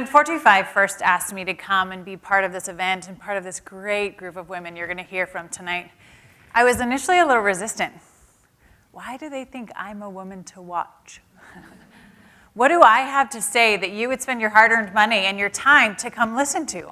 when 425 first asked me to come and be part of this event and part of this great group of women you're going to hear from tonight, I was initially a little resistant. Why do they think I'm a woman to watch? What do I have to say that you would spend your hard-earned money and your time to come listen to?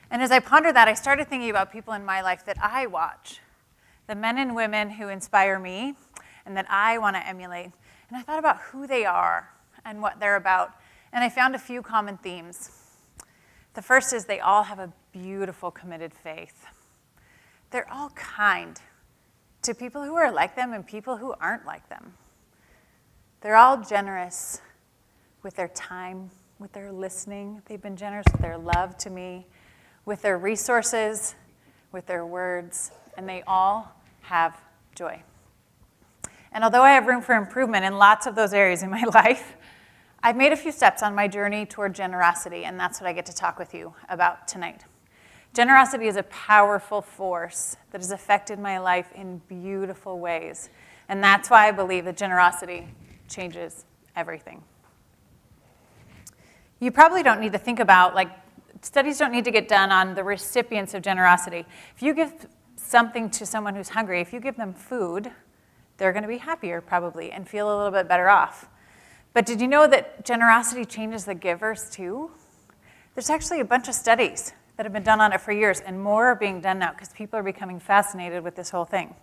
And as I pondered that, I started thinking about people in my life that I watch, the men and women who inspire me and that I want to emulate. And I thought about who they are and what they're about. And I found a few common themes. The first is they all have a beautiful, committed faith. They're all kind to people who are like them and people who aren't like them. They're all generous with their time, with their listening. They've been generous with their love to me, with their resources, with their words, and they all have joy. And although I have room for improvement in lots of those areas in my life, I've made a few steps on my journey toward generosity, and that's what I get to talk with you about tonight. Generosity is a powerful force that has affected my life in beautiful ways, and that's why I believe that generosity changes everything. You probably don't need to think about, studies don't need to get done on the recipients of generosity. If you give something to someone who's hungry, if you give them food, they're going to be happier probably and feel a little bit better off. But did you know that generosity changes the givers too? There's actually a bunch of studies that have been done on it for years, and more are being done now because people are becoming fascinated with this whole thing.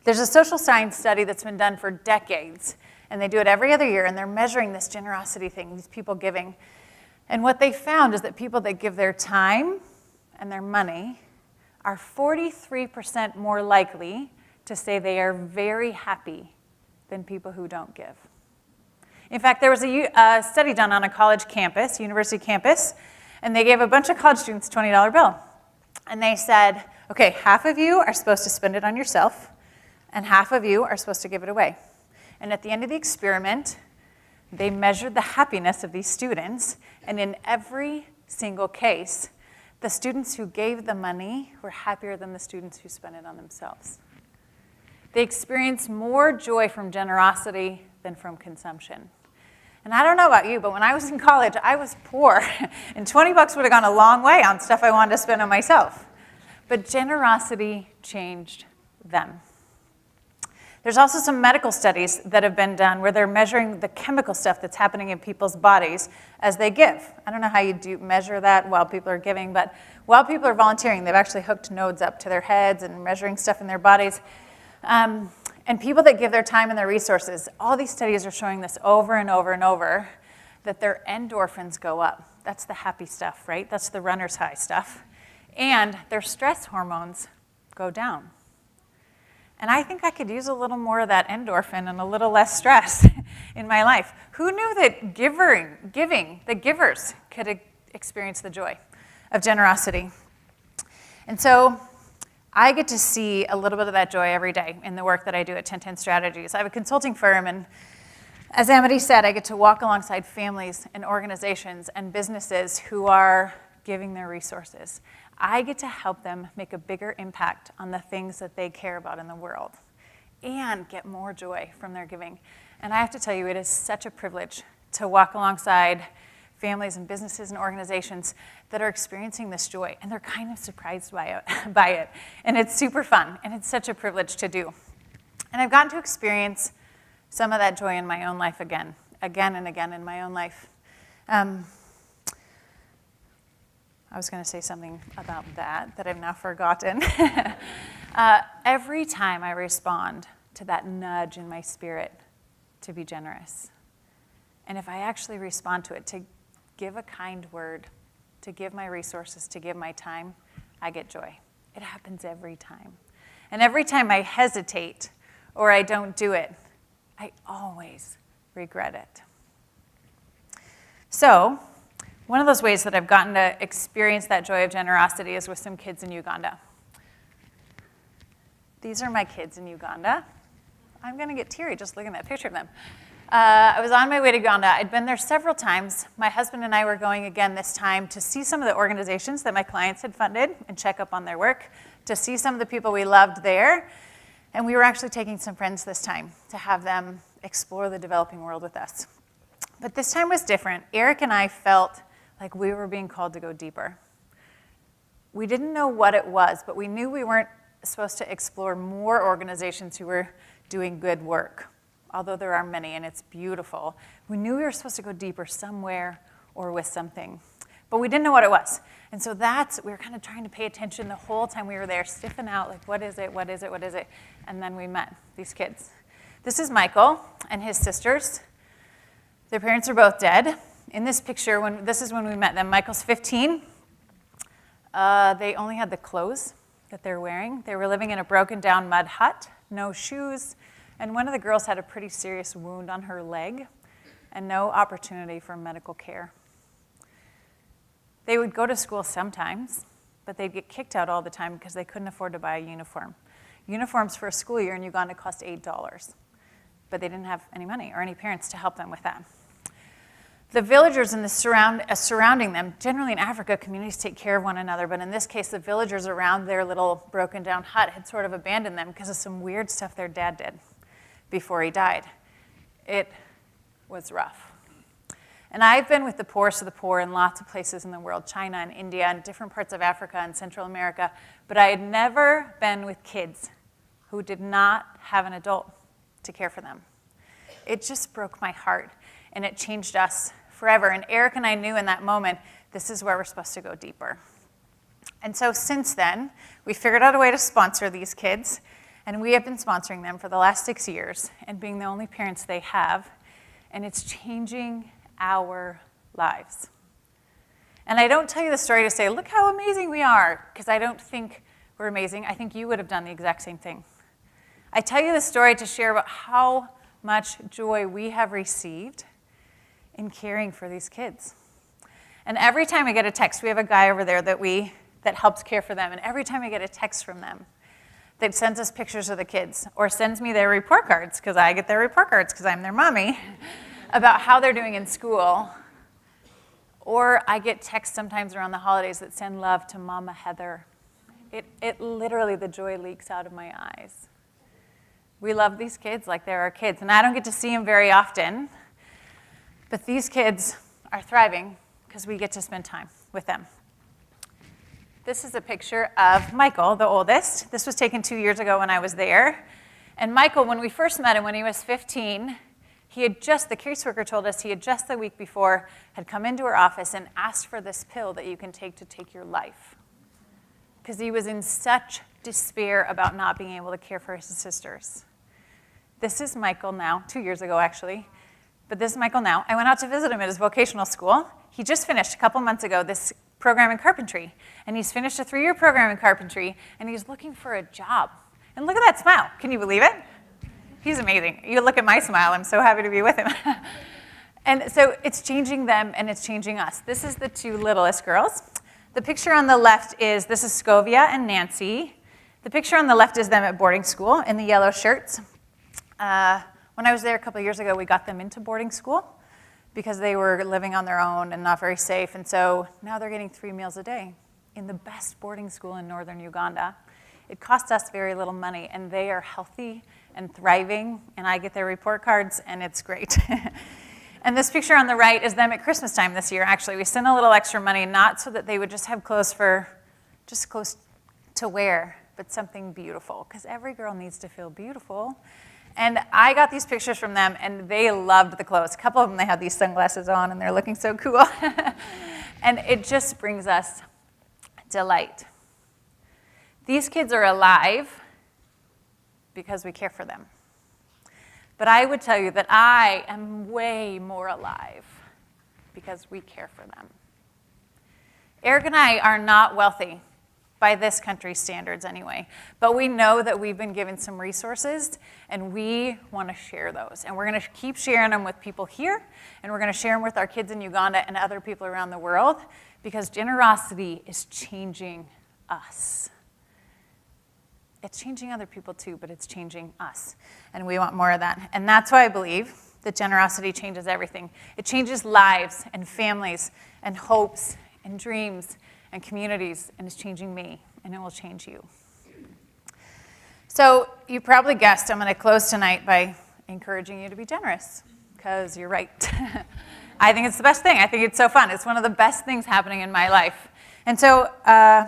There's a social science study that's been done for decades, and they do it every other year, and they're measuring this generosity thing, these people giving. And what they found is that people that give their time and their money are 43% more likely to say they are very happy than people who don't give. In fact, there was a study done on a college campus, university campus, and they gave a bunch of college students a $20 bill. And they said, okay, half of you are supposed to spend it on yourself, and half of you are supposed to give it away. And at the end of the experiment, they measured the happiness of these students, and in every single case, the students who gave the money were happier than the students who spent it on themselves. They experienced more joy from generosity than from consumption. And I don't know about you, but when I was in college, I was poor, and 20 bucks would have gone a long way on stuff I wanted to spend on myself. But generosity changed them. There's also some medical studies that have been done where they're measuring the chemical stuff that's happening in people's bodies as they give. I don't know how you do measure that while people are giving, but while people are volunteering, they've actually hooked nodes up to their heads and measuring stuff in their bodies. And people that give their time and their resources, all these studies are showing this over and over and over, that their endorphins go up. That's the happy stuff, right? That's the runner's high stuff. And their stress hormones go down. And I think I could use a little more of that endorphin and a little less stress in my life. Who knew that the givers could experience the joy of generosity? And so I get to see a little bit of that joy every day in the work that I do at 1010 Strategies. I have a consulting firm, and as Amity said, I get to walk alongside families and organizations and businesses who are giving their resources. I get to help them make a bigger impact on the things that they care about in the world and get more joy from their giving. And I have to tell you, it is such a privilege to walk alongside families and businesses and organizations that are experiencing this joy, and they're kind of surprised by it. And it's super fun, and it's such a privilege to do. And I've gotten to experience some of that joy in my own life again and again in my own life. I was going to say something about that I've now forgotten. Every time I respond to that nudge in my spirit to be generous, and if I actually respond to it, to give a kind word, to give my resources, to give my time, I get joy. It happens every time. And every time I hesitate or I don't do it, I always regret it. So, one of those ways that I've gotten to experience that joy of generosity is with some kids in Uganda. These are my kids in Uganda. I'm going to get teary just looking at that picture of them. I was on my way to Uganda. I'd been there several times. My husband and I were going again this time to see some of the organizations that my clients had funded and check up on their work, to see some of the people we loved there. And we were actually taking some friends this time to have them explore the developing world with us. But this time was different. Eric and I felt like we were being called to go deeper. We didn't know what it was, but we knew we weren't supposed to explore more organizations who were doing good work, although there are many, and it's beautiful. We knew we were supposed to go deeper somewhere or with something, but we didn't know what it was. And so we were kind of trying to pay attention the whole time we were there, stiffen out, like, what is it, what is it, what is it? And then we met these kids. This is Michael and his sisters. Their parents are both dead. In this picture, this is when we met them. Michael's 15. They only had the clothes that they're wearing. They were living in a broken down mud hut, no shoes, and one of the girls had a pretty serious wound on her leg and no opportunity for medical care. They would go to school sometimes, but they'd get kicked out all the time because they couldn't afford to buy a uniform. Uniforms for a school year in Uganda cost $8, but they didn't have any money or any parents to help them with that. The villagers in the surrounding them, generally in Africa, communities take care of one another, but in this case, the villagers around their little broken down hut had sort of abandoned them because of some weird stuff their dad did before he died. It was rough. And I've been with the poorest of the poor in lots of places in the world, China and India and different parts of Africa and Central America, but I had never been with kids who did not have an adult to care for them. It just broke my heart, and it changed us forever. And Eric and I knew in that moment, this is where we're supposed to go deeper. And so since then, we figured out a way to sponsor these kids, and we have been sponsoring them for the last 6 years and being the only parents they have, and it's changing our lives. And I don't tell you the story to say, look how amazing we are, because I don't think we're amazing. I think you would have done the exact same thing. I tell you the story to share about how much joy we have received in caring for these kids. And every time I get a text, we have a guy over there that helps care for them, and every time I get a text from them that sends us pictures of the kids or sends me their report cards, because I get their report cards because I'm their mommy, about how they're doing in school, or I get texts sometimes around the holidays that send love to Mama Heather. It literally, the joy leaks out of my eyes. We love these kids like they're our kids, and I don't get to see them very often, but these kids are thriving because we get to spend time with them. This is a picture of Michael, the oldest. This was taken 2 years ago when I was there. And Michael, when we first met him when he was 15, the caseworker told us he had just the week before had come into our office and asked for this pill that you can take your life. Because he was in such despair about not being able to care for his sisters. This is Michael now, 2 years ago actually. But this is Michael now. I went out to visit him at his vocational school. He just finished a couple months ago this program in carpentry. And he's finished a 3-year program in carpentry, and he's looking for a job. And look at that smile. Can you believe it? He's amazing. You look at my smile. I'm so happy to be with him. And so it's changing them, and it's changing us. This is the 2 littlest girls. The picture on the left this is Scovia and Nancy. The picture on the left is them at boarding school in the yellow shirts. When I was there a couple of years ago, we got them into boarding school because they were living on their own and not very safe. And so now they're getting 3 meals a day in the best boarding school in northern Uganda. It costs us very little money, and they are healthy and thriving, and I get their report cards, and it's great. And this picture on the right is them at Christmas time this year, actually. We sent a little extra money, not so that they would just have clothes to wear, but something beautiful, because every girl needs to feel beautiful. And I got these pictures from them, and they loved the clothes. A couple of them, they had these sunglasses on, and they're looking so cool. And it just brings us delight. These kids are alive because we care for them. But I would tell you that I am way more alive because we care for them. Eric and I are not wealthy, by this country's standards anyway. But we know that we've been given some resources, and we want to share those. And we're going to keep sharing them with people here, and we're going to share them with our kids in Uganda and other people around the world, because generosity is changing us. It's changing other people too, but it's changing us. And we want more of that. And that's why I believe that generosity changes everything. It changes lives and families and hopes and dreams and communities, and it's changing me, and it will change you. So you probably guessed I'm going to close tonight by encouraging you to be generous, because you're right. I think it's the best thing. I think it's so fun. It's one of the best things happening in my life. And so I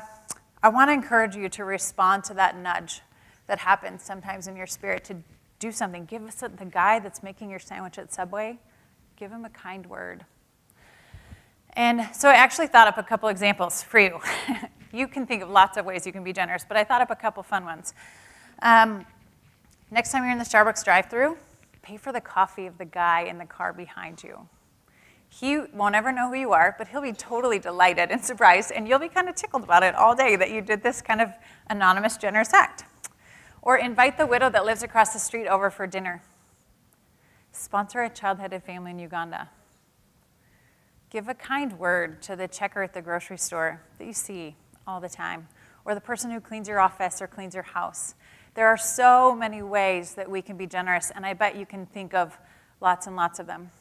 want to encourage you to respond to that nudge that happens sometimes in your spirit to do something. Give us the guy that's making your sandwich at Subway, give him a kind word. And so I actually thought up a couple examples for you. You can think of lots of ways you can be generous, but I thought up a couple fun ones. Next time you're in the Starbucks drive-thru, pay for the coffee of the guy in the car behind you. He won't ever know who you are, but he'll be totally delighted and surprised, and you'll be kind of tickled about it all day that you did this kind of anonymous, generous act. Or invite the widow that lives across the street over for dinner. Sponsor a child-headed family in Uganda. Give a kind word to the checker at the grocery store that you see all the time, or the person who cleans your office or cleans your house. There are so many ways that we can be generous, and I bet you can think of lots and lots of them.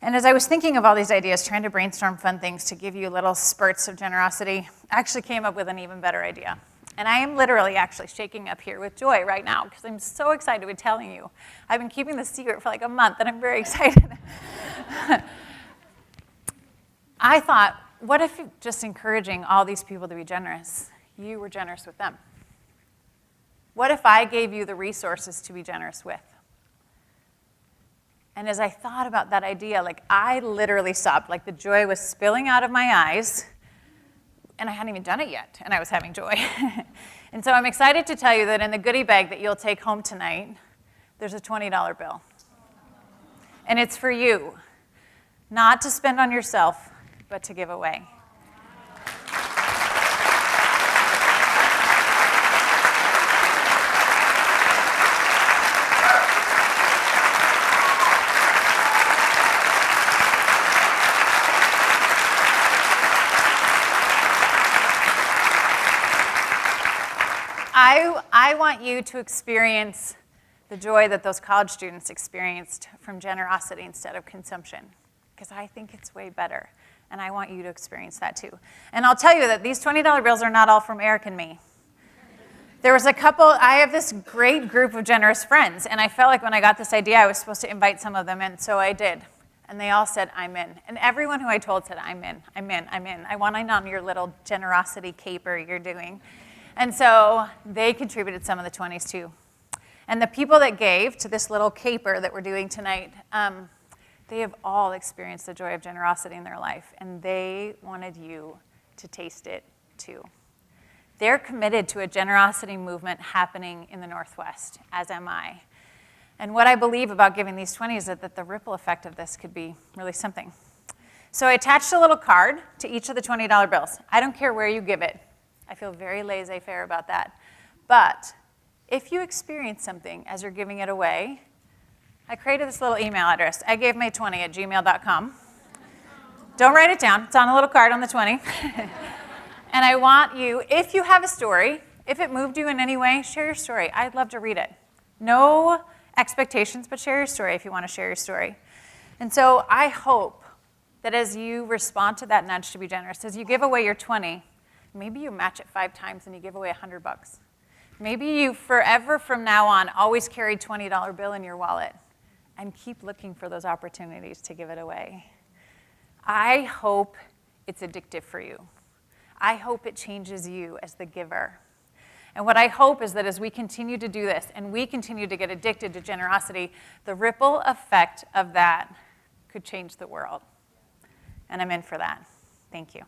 And as I was thinking of all these ideas, trying to brainstorm fun things to give you little spurts of generosity, I actually came up with an even better idea. And I am literally actually shaking up here with joy right now because I'm so excited to be telling you. I've been keeping this secret for like a month, and I'm very excited. I thought, what if just encouraging all these people to be generous, you were generous with them? What if I gave you the resources to be generous with? And as I thought about that idea, like I literally sobbed, like the joy was spilling out of my eyes, and I hadn't even done it yet, and I was having joy. And so I'm excited to tell you that in the goodie bag that you'll take home tonight, there's a $20 bill. And it's for you, not to spend on yourself, but to give away. I want you to experience the joy that those college students experienced from generosity instead of consumption, because I think it's way better, and I want you to experience that too. And I'll tell you that these $20 bills are not all from Eric and me. There was a couple, I have this great group of generous friends, and I felt like when I got this idea, I was supposed to invite some of them in, so I did. And they all said, I'm in. And everyone who I told said, I'm in, I'm in, I'm in. I want in on your little generosity caper you're doing. And so they contributed some of the 20s too. And the people that gave to this little caper that we're doing tonight, they have all experienced the joy of generosity in their life, and they wanted you to taste it too. They're committed to a generosity movement happening in the Northwest, as am I. And what I believe about giving these 20s is that the ripple effect of this could be really something. So I attached a little card to each of the $20 bills. I don't care where you give it. I feel very laissez-faire about that. But if you experience something as you're giving it away, I created this little email address. I gave my 20 at gmail.com. Don't write it down. It's on a little card on the 20. And I want you, if you have a story, if it moved you in any way, share your story. I'd love to read it. No expectations, but share your story if you want to share your story. And so I hope that as you respond to that nudge to be generous, as you give away your 20, maybe you match it 5 times and you give away $100. Maybe you forever from now on always carry $20 bill in your wallet and keep looking for those opportunities to give it away. I hope it's addictive for you. I hope it changes you as the giver. And what I hope is that as we continue to do this and we continue to get addicted to generosity, the ripple effect of that could change the world. And I'm in for that. Thank you.